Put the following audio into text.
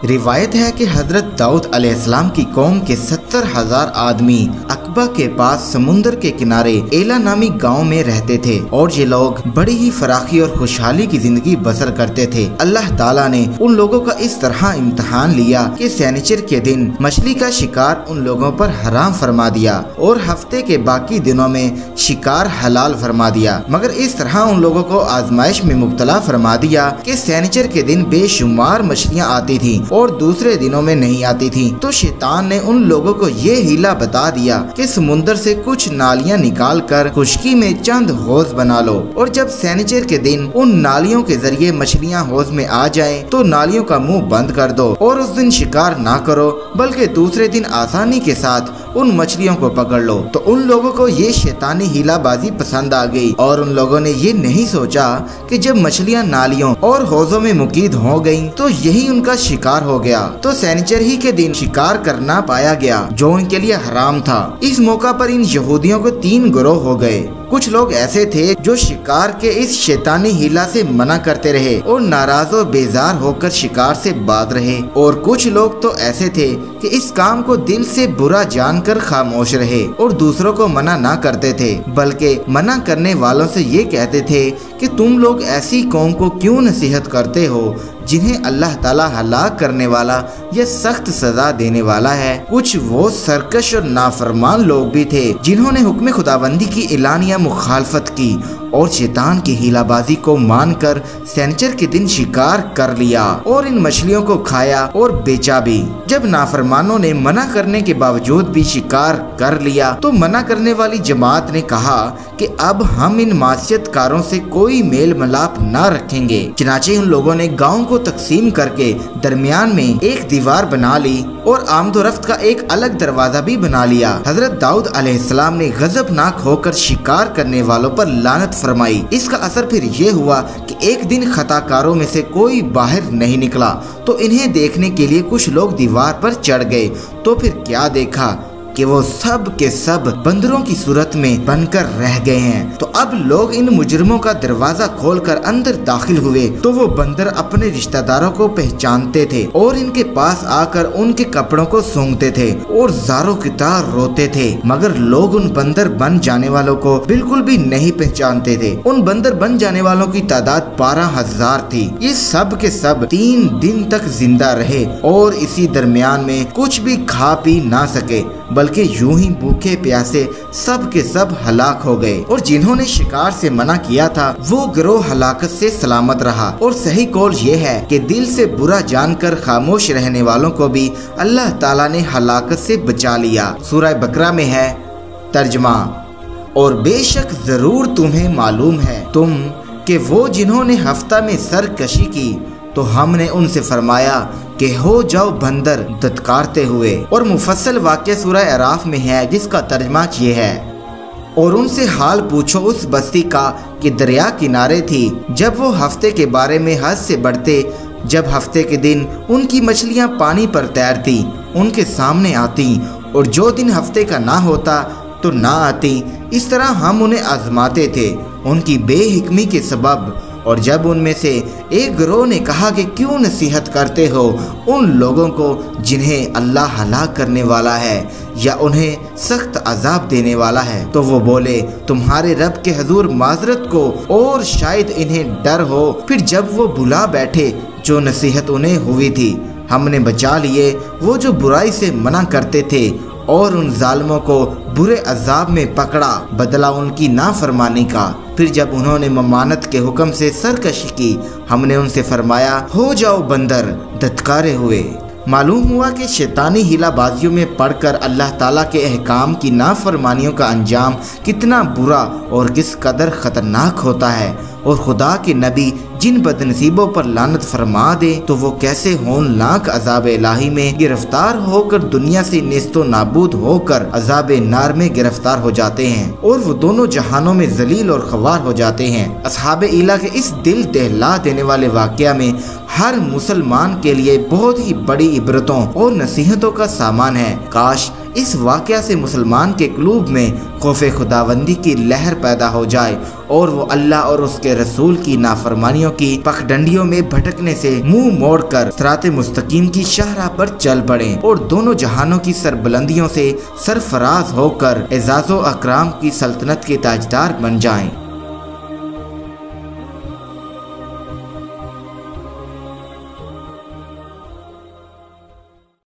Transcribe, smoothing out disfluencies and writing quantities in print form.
रिवायत है कि हजरत दाऊद अलैहिस्सलाम की कौम के 70,000 आदमी अकबा के पास समुंदर के किनारे एला नामी गांव में रहते थे और ये लोग बड़ी ही फराखी और खुशहाली की जिंदगी बसर करते थे। अल्लाह ताला ने उन लोगों का इस तरह इम्तिहान लिया कि शनिचर के दिन मछली का शिकार उन लोगों पर हराम फरमा दिया और हफ्ते के बाकी दिनों में शिकार हलाल फरमा दिया। मगर इस तरह उन लोगों को आजमाइश में मुब्तला फरमा दिया कि शनिचर के दिन बेशुमार मछलियाँ आती थी और दूसरे दिनों में नहीं आती थी। तो शैतान ने उन लोगों को ये हीला बता दिया कि समुंदर से कुछ नालियां निकाल कर खुशकी में चंद हौज बना लो और जब शनिचर के दिन उन नालियों के जरिए मछलियां हौज में आ जाएं तो नालियों का मुंह बंद कर दो और उस दिन शिकार ना करो बल्कि दूसरे दिन आसानी के साथ उन मछलियों को पकड़ लो। तो उन लोगों को ये शैतानी हीलाबाजी पसंद आ गई और उन लोगों ने ये नहीं सोचा कि जब मछलियां नालियों और हौजों में मुकीद हो गयी तो यही उनका शिकार हो गया। तो शनिचर ही के दिन शिकार करना पाया गया जो उनके लिए हराम था। इस मौका पर इन यहूदियों को 3 गिरोह हो गए। कुछ लोग ऐसे थे जो शिकार के इस शैतानी हीला से मना करते रहे और नाराज और बेजार होकर शिकार से बाज रहे और कुछ लोग तो ऐसे थे कि इस काम को दिल से बुरा जानकर खामोश रहे और दूसरों को मना ना करते थे बल्कि मना करने वालों से ये कहते थे कि तुम लोग ऐसी कौम को क्यों नसीहत करते हो जिन्हें अल्लाह ताला हलाक करने वाला या सख्त सजा देने वाला है। कुछ वो सरकश और नाफरमान लोग भी थे जिन्होंने हुक्म खुदाबंदी की एलानिया मुखालफत की और शैतान की हीलाबाजी को मानकर शनिचर के दिन शिकार कर लिया और इन मछलियों को खाया और बेचा भी। जब नाफरमानों ने मना करने के बावजूद भी शिकार कर लिया तो मना करने वाली जमात ने कहा कि अब हम इन मासियतकारों से कोई मेल मिलाप न रखेंगे। चनाचे उन लोगों ने गाँव को तकसीम करके दरमियान में एक दीवार बना ली और आमदोरफ्त का एक अलग दरवाजा भी बना लिया। हजरत दाऊद अलैहिस्सलाम ने गजबनाक होकर शिकार करने वालों पर लानत फरमाई। इसका असर फिर ये हुआ कि एक दिन खताकारों में से कोई बाहर नहीं निकला तो इन्हें देखने के लिए कुछ लोग दीवार पर चढ़ गए तो फिर क्या देखा कि वो सब के सब बंदरों की सूरत में बनकर रह गए हैं। तो अब लोग इन मुजरिमों का दरवाजा खोलकर अंदर दाखिल हुए तो वो बंदर अपने रिश्तेदारों को पहचानते थे और इनके पास आकर उनके कपड़ों को सूंघते थे और ज़ारो की तरह रोते थे। मगर लोग उन बंदर बन जाने वालों को बिल्कुल भी नहीं पहचानते थे। उन बंदर बन जाने वालों की तादाद 12,000 थी। ये सब के सब 3 दिन तक जिंदा रहे और इसी दरमियान में कुछ भी खा पी ना सके बल्कि यूं ही भूखे प्यासे सब के सब हलाक हो गए और जिन्होंने शिकार से मना किया था वो गिरोह हलाकत से सलामत रहा। और सही कौल ये है कि दिल से बुरा जानकर खामोश रहने वालों को भी अल्लाह ताला ने हलाकत से बचा लिया। सूरह बकरा में है तर्जमा, और बेशक जरूर तुम्हें मालूम है तुम कि वो जिन्होंने हफ्ता में सरकशी की तो हमने उनसे फरमाया कि हो जाओ बंदर दत्कारते हुए। और मुफस्सल वाक़या सूरह अराफ में है जिसका तर्जमा ये है, और उनसे हाल पूछो उस बस्ती का कि दरिया किनारे थी जब वो हफ्ते के बारे में हद से बढ़ते, जब हफ्ते के दिन उनकी मछलियाँ पानी पर तैरती उनके सामने आती और जो दिन हफ्ते का ना होता तो ना आती। इस तरह हम उन्हें आजमाते थे उनकी बेहिक्मी के सबब। और जब उनमें से एक गिरोह ने कहा कि क्यों नसीहत करते हो उन लोगों को जिन्हें अल्लाह हलाक करने वाला है या उन्हें सख्त अजाब देने वाला है, तो वो बोले तुम्हारे रब के हजूर माजरत को और शायद इन्हें डर हो। फिर जब वो बुला बैठे जो नसीहत उन्हें हुई थी हमने बचा लिए वो जो बुराई से मना करते थे और उन जालिमों को बुरे अजाब में पकड़ा बदला उनकी नाफरमानी का। फिर जब उन्होंने ममानत के हुक्म से सरकशी की हमने उनसे फरमाया हो जाओ बंदर दत्कारे हुए। मालूम हुआ कि शैतानी हीलाबाजियों में पढ़कर अल्लाह ताला के अहकाम की नाफरमानियों का अंजाम कितना बुरा और किस कदर ख़तरनाक होता है और खुदा के नबी जिन बदनसीबों पर लानत फरमा दे तो वो कैसे होननाक अजाब इलाही में गिरफ्तार होकर दुनिया से नेस्तो नाबूद होकर अजाब नार में गिरफ्तार हो जाते हैं और वो दोनों जहानों में जलील और ख्वार हो जाते हैं। असहाबे इला के इस दिल दहला देने वाले वाक़या में हर मुसलमान के लिए बहुत ही बड़ी इबरतों और नसीहतों का सामान है। काश इस वाकया से मुसलमान के क़ुलूब में खौफ़े खुदाबंदी की लहर पैदा हो जाए और वो अल्लाह और उसके रसूल की नाफरमानियों की पखडंडियों में भटकने से मुंह मोड़कर सिराते मुस्तकीम की शाहराह पर चल पड़े और दोनों जहानों की सरबुलंदियों से सरफराज होकर एजाज़ो अकराम की सल्तनत के ताजदार बन जाएं।